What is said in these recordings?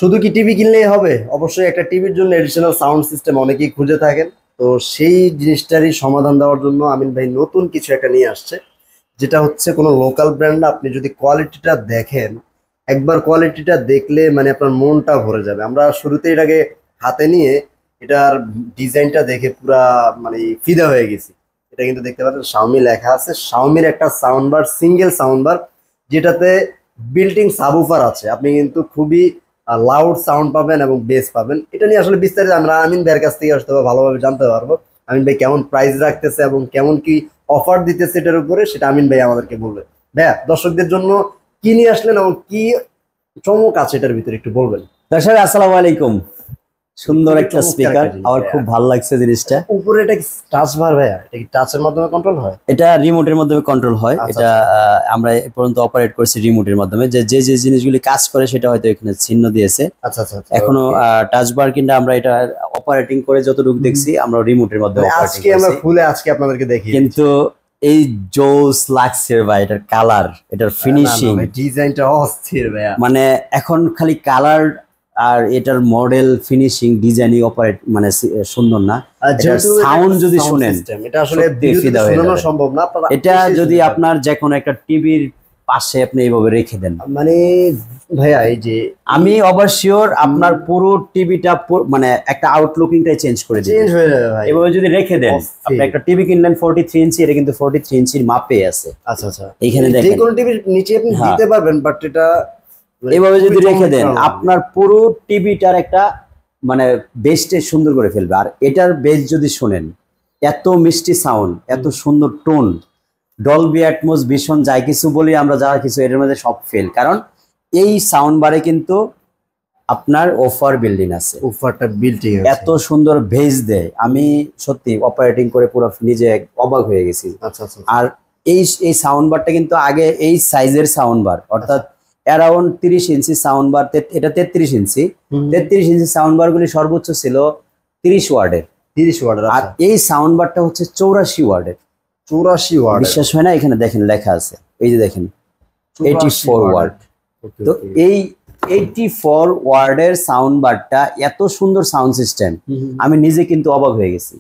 শুধু কি টিভি কিনলেই হবে? অবশ্যই একটা টিভির জন্য এডিশনাল সাউন্ড সিস্টেম অনেকেই খুঁজে থাকেন। তো সেই জিনিসটারই সমাধান দেওয়ার জন্য আমিন ভাই নতুন কিছু একটা নিয়ে আসছে, যেটা হচ্ছে কোনো লোকাল ব্র্যান্ড না। আপনি যদি কোয়ালিটিটা দেখেন, একবার কোয়ালিটিটা দেখলে মানে আপনার মনটা ভরে যাবে। আমরা শুরুতে এটাকে হাতে নিয়ে এটার ডিজাইনটা দেখে পুরা মানে ফিদা হয়ে গেছি। এটা কিন্তু দেখতে পাচ্ছেন শাওমি লেখা আছে, শাওমির একটা sound bar, single sound bar, যেটাতে বিল্টিং সাবউফার আছে। আপনি কিন্তু খুবই লাউড সাউন্ড পাবেন এবং বেস পাবেন। এটা নিয়ে আসলে বিস্তারিত আমরা আমিন ভাইয়ের কাছ থেকে আসতে হবে, ভালোভাবে জানতে পারবো আমিন ভাই কেমন প্রাইস রাখতেছে এবং কেমন কি অফার দিতেছে এটার উপরে, সেটা আমিন ভাই আমাদেরকে বলবে। ভাইয়া, দর্শকদের জন্য কি নিয়ে আসলেন এবং কি চমক আছে এটার ভিতরে একটু বলবেন। দর্শক আসসালামু আলাইকুম। সুন্দর একটা স্পিকার, আমার খুব ভালো লাগছে জিনিসটা। উপরে এটা কি টাচ বার ভাইয়া? এটা কি টাচের মাধ্যমে কন্ট্রোল হয়? এটা রিমোটের মাধ্যমে কন্ট্রোল হয়। এটা আমরা এ পর্যন্ত অপারেট করছি রিমোটের মাধ্যমে। যে যে যে জিনিসগুলি কাজ করে সেটা হয়তো এখানে চিহ্ন দিয়েছে। আচ্ছা আচ্ছা, এখনো টাচ বার কিংবা আমরা এটা অপারেটিং করে যতটুকু দেখছি আমরা রিমোটের মাধ্যমে আজকে আমরা খুলে আজকে আপনাদেরকে দেখি। কিন্তু এই জোস লাগছে ভাই, এটার কালার, এটার ফিনিশিং, ডিজাইনটা অস্থির ভাইয়া। মানে এখন খালি কালার আর এটার মডেল, ফিনিশিং, ডিজাইনিং, অপারেট মানে সুন্দর না। সাউন্ড যদি শুনেন, এটা আসলে শোনানো সম্ভব না। এটা যদি আপনার যে কোনো একটা টিভির পাশে আপনি এইভাবে রেখে দেন, মানে ভাইয়া এই যে আমি অবশ্যই আপনার পুরো টিভিটা মানে একটা আউটলুকিংটাই চেঞ্জ করে দিই, চেঞ্জ হয়ে যাবে ভাই। এভাবে যদি রেখে দেন, আপনি একটা টিভি কিনলেন 43 ইঞ্চি, এটা কিন্তু 43 ইঞ্চির মাপে আছে। আচ্ছা আচ্ছা, এইখানে দেখেন যে কোনো টিভির নিচে আপনি দিতে পারবেন, বাট এটা এইভাবে যদি রেখে দেন আপনার পুরো টিভিটার একটা মানে বেসটা সুন্দর করে ফেলবে। আর এটার বেস যদি শুনেন, এত মিষ্টি সাউন্ড, এত সুন্দর টোন, ডলবি অ্যাটমস, ভীষণ যাই কিছু বলি আমরা, যা কিছু এর মধ্যে সব ফেল। কারণ এই সাউন্ড বারে কিন্তু আপনার অফার বিল্ডিং আছে, অফারটা বিল্ডিং এত সুন্দর বেস দেয়। আমি সত্যি অপারেটিং করে পুরো নিজে অবাক হয়ে গেছি। আচ্ছা আচ্ছা। আর এই সাউন্ড বারটা কিন্তু আগে এই সাইজের সাউন্ড বার, অর্থাৎ অ্যারাউন্ড 30 ইঞ্চি সাউন্ড বার, এটা 33 ইঞ্চি। 33 ইঞ্চি সাউন্ড বার গুলি সর্বোচ্চ ছিল 30 ওয়ার্ডের। 30 ওয়ার্ডের। আর এই সাউন্ড বারটা হচ্ছে 84 ওয়ার্ডের। 84 ওয়ার্ড, বিশ্বাস হয় না? এখানে দেখেন লেখা আছে, এই যে দেখেন 84 ওয়ার্ড। তো এই 84 ওয়ার্ডের সাউন্ড বারটা এত সুন্দর সাউন্ড সিস্টেম, আমি নিজে কিন্তু অবাক হয়ে গেছি।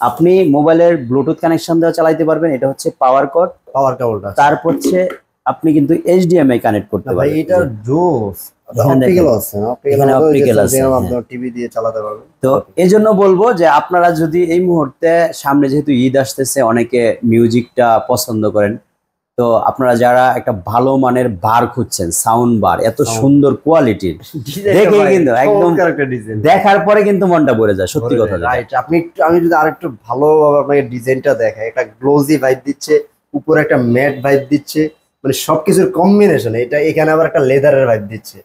আপনি মোবাইলের ব্লুটুথ কানেকশন দেওয়া চালাইতে পারবেন, এটা হচ্ছে পাওয়ার কর্ড, পাওয়ার কেবলটা। তারপর হচ্ছে আপনি কিন্তু এইচডিএমআই কানেক্ট করতে পারবেন। এটা জোস, অপটিক্যাল আছে, অপটিক্যাল আছে, আপনি টিভি দিয়ে চালাতে পারবেন। তো এজন্য বলবো যে আপনারা যদি এই মুহূর্তে সামনে যেহেতু ঈদ আসতেছে, অনেকে মিউজিকটা পছন্দ করেন, তো আপনারা যারা একটা ভালো মানের বার খুঁজছেন, সাউন্ড বার এত সুন্দর কোয়ালিটির, দেখে কিন্তু একদম দেখার পরে কিন্তু মনটা ভরে যায়, সত্যি কথা। রাইট, আপনি আমি যদি আরেকটু ভালোভাবে আপনাকে ডিজাইনটা দেখাই, একটা গ্লোজি ভাইব দিচ্ছে, উপরে একটা ম্যাট ভাইব দিচ্ছে, মানে সবকিছুর কম্বিনেশন। এটা এখানে আবার একটা লেদারের ভাইব দিচ্ছে।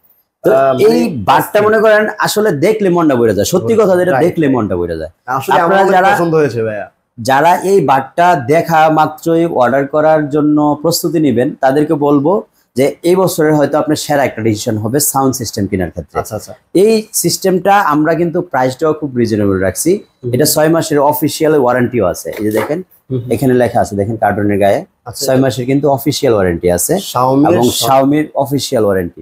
তো এই বারটা মনে করেন আসলে দেখলে মনটা ভরে যায়, সত্যি কথা, যেটা দেখলে মনটা ভরে যায়। আসলে আপনারা যারা পছন্দ হয়েছে ভাইয়া, যারা এই বারটা দেখা মাত্রই অর্ডার করার জন্য প্রস্তুতি নেবেন, তাদেরকে বলবো যে এই বছরের হয়তো আপনার সেরা একটা ডিসিশন হবে সাউন্ড সিস্টেম কেনার ক্ষেত্রে। আচ্ছা আচ্ছা, এই সিস্টেমটা আমরা কিন্তু প্রাইসটাও খুব রিজনেবল রাখছি। এটা 6 মাসের অফিসিয়াল ওয়ারেন্টিও আছে, এই যে দেখেন এখানে লেখা আছে, দেখেন কার্টুনের গায়ে 6 মাসের কিন্তু অফিসিয়াল ওয়ারেন্টি আছে, এবং শাওমির অফিসিয়াল ওয়ারেন্টি।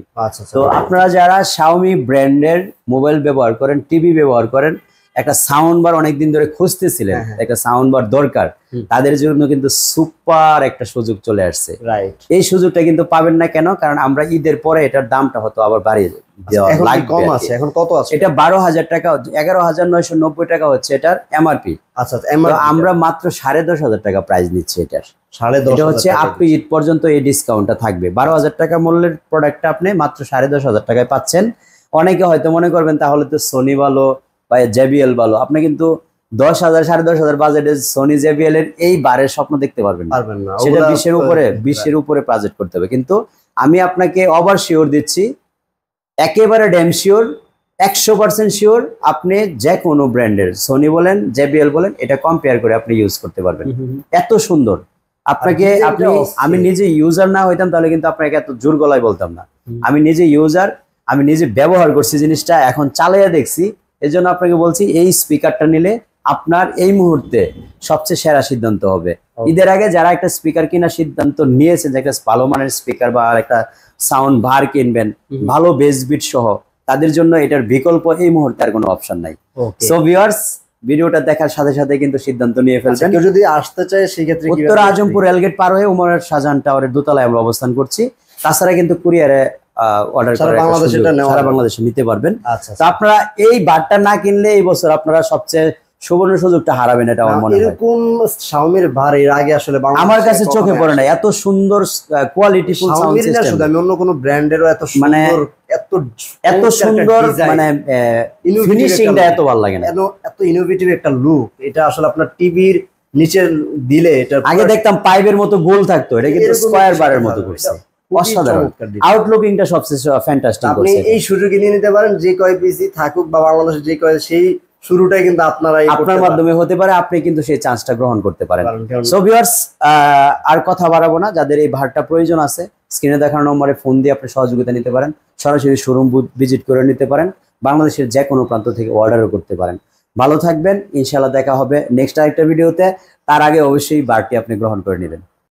তো আপনারা যারা শাওমি ব্র্যান্ডের মোবাইল ব্যবহার করেন, টিভি ব্যবহার করেন, একটা সাউন্ড বার অনেকদিন ধরে খুঁজতেছিলেন, একটা সাউন্ড বার দরকার, তাদের জন্য কিন্তু সুপার একটা সুযোগ চলে আসছে। রাইট, এই সুযোগটা কিন্তু পাবেন না কেন? কারণ আমরা ঈদের পরে এটার দামটা হয়তো আবার বাড়িয়ে দেওয়া লাগবে। কম আছে, এখন কত আছে? এটা 12,000 টাকা, 11,990 টাকা হচ্ছে এটার এমআরপি। আচ্ছা, আমরা মাত্র 10,500 টাকা প্রাইস নিচ্ছি এটার। 10,500 এটা হচ্ছে আপনি ঈদ পর্যন্ত এই ডিসকাউন্টটা থাকবে। 12,000 টাকা মূল্যের প্রোডাক্টটা আপনি মাত্র 10,500 টাকায় পাচ্ছেন। অনেকে হয়তো মনে করবেন তাহলে তো সোনি ভালো বা জেবিএল ভালো, আপনি কিন্তু 10,000 10,500 বাজেটে সোনি জেবিএল এর এই বারের স্বপ্ন দেখতে পারবেন না। সেটা 20-এর উপরে বাজেট করতে হবে। কিন্তু আমি আপনাকে ওভার শিওর দিচ্ছি, একেবারে ড্যাম শিওর, 100% শিওর, আপনি যে কোনো ব্র্যান্ডের সোনি বলেন, জেবিএল বলেন, এটা কম্পেয়ার করে আপনি ইউজ করতে পারবেন। এত সুন্দর আপনাকে, আমি নিজে ইউজার না হইতাম তাহলে কিন্তু আপনাকে এত জোর গলায় বলতাম না। আমি নিজে ইউজার, আমি নিজে ব্যবহার করছি জিনিসটা, এখন চালিয়ে দেখছি। এজন্য আপনাকে বলছি এই স্পিকারটা নিলে আপনার এই মুহূর্তে সবচেয়ে সেরা সিদ্ধান্ত হবে। ঈদের আগে যারা একটা স্পিকার কেনার সিদ্ধান্ত নিয়েছেন, যে একটা ভালো মানের স্পিকার বা একটা সাউন্ড বার কিনবেন, ভালো বেস বিট সহ, তাদের জন্য এটার বিকল্প এই মুহূর্তে আর কোনো অপশন নাই। ওকে, সো ভিউয়ার্স, ভিডিওটা দেখার সাথে সাথে কিন্তু সিদ্ধান্ত নিয়ে ফেলবেন। কেউ যদি আসতে চায় সেই ক্ষেত্রে উত্তর আজমপুর রেলগেট পার হয়ে উমরের শাহজাহান টাওয়ারের দোতলায় আমরা অবস্থান করছি। তাছাড়া কিন্তু কুরিয়ারে অর্ডার করে সারা বাংলাদেশে নিতে পারবেন। আচ্ছা, তো আপনারা এই বারটা না কিনলে এই বছর আপনারা সবচেয়ে সুবর্ণ সুযোগটা হারাবেন, এটা আমার মনে হয়। এরকম শাওমির ভার এর আগে আসলে আমার কাছে চোখে পড়ে না, এত সুন্দর কোয়ালিটিফুল সাউন্ড সিস্টেম। শুধু আমি অন্য কোনো ব্র্যান্ডেরও এত মানে এত সুন্দর মানে ফিনিশিংটা এত ভালো লাগে না, এত ইনোভেটিভ একটা লুক। এটা আসলে আপনার টিভির নিচে দিলে এটা আগে দেখতাম পাইপের মতো গোল থাকতো, এটা কিন্তু স্কয়ার বারের মতো করছে, অসাধারণ। আউটলুকিংটা সবচেয়ে ফ্যান্টাস্টিক আপনি করছে। এই সুযোগে নিয়ে নিতে পারেন, যে কয় পিসি থাকুক বা বাংলাদেশে যে কয়, সেই শুরুটাই কিন্তু আপনার মাধ্যমে হতে পারে, আপনি কিন্তু সেই চান্সটা গ্রহণ করতে পারেন। সো ভিউয়ার্স, আর কথা বাড়াবো না, যাদের এই ভাড়টা প্রয়োজন আছে স্ক্রিনে দেখানো নম্বরে ফোন দিয়ে আপনি সহযোগিতা নিতে পারেন, সরাসরি শোরুম ভিজিট করে নিতে পারেন, বাংলাদেশের যে কোনো প্রান্ত থেকে অর্ডারও করতে পারেন। ভালো থাকবেন, ইনশাআল্লাহ দেখা হবে নেক্সট আরেকটা ভিডিওতে। তার আগে অবশ্যই বারটি আপনি গ্রহণ করে নেবেন।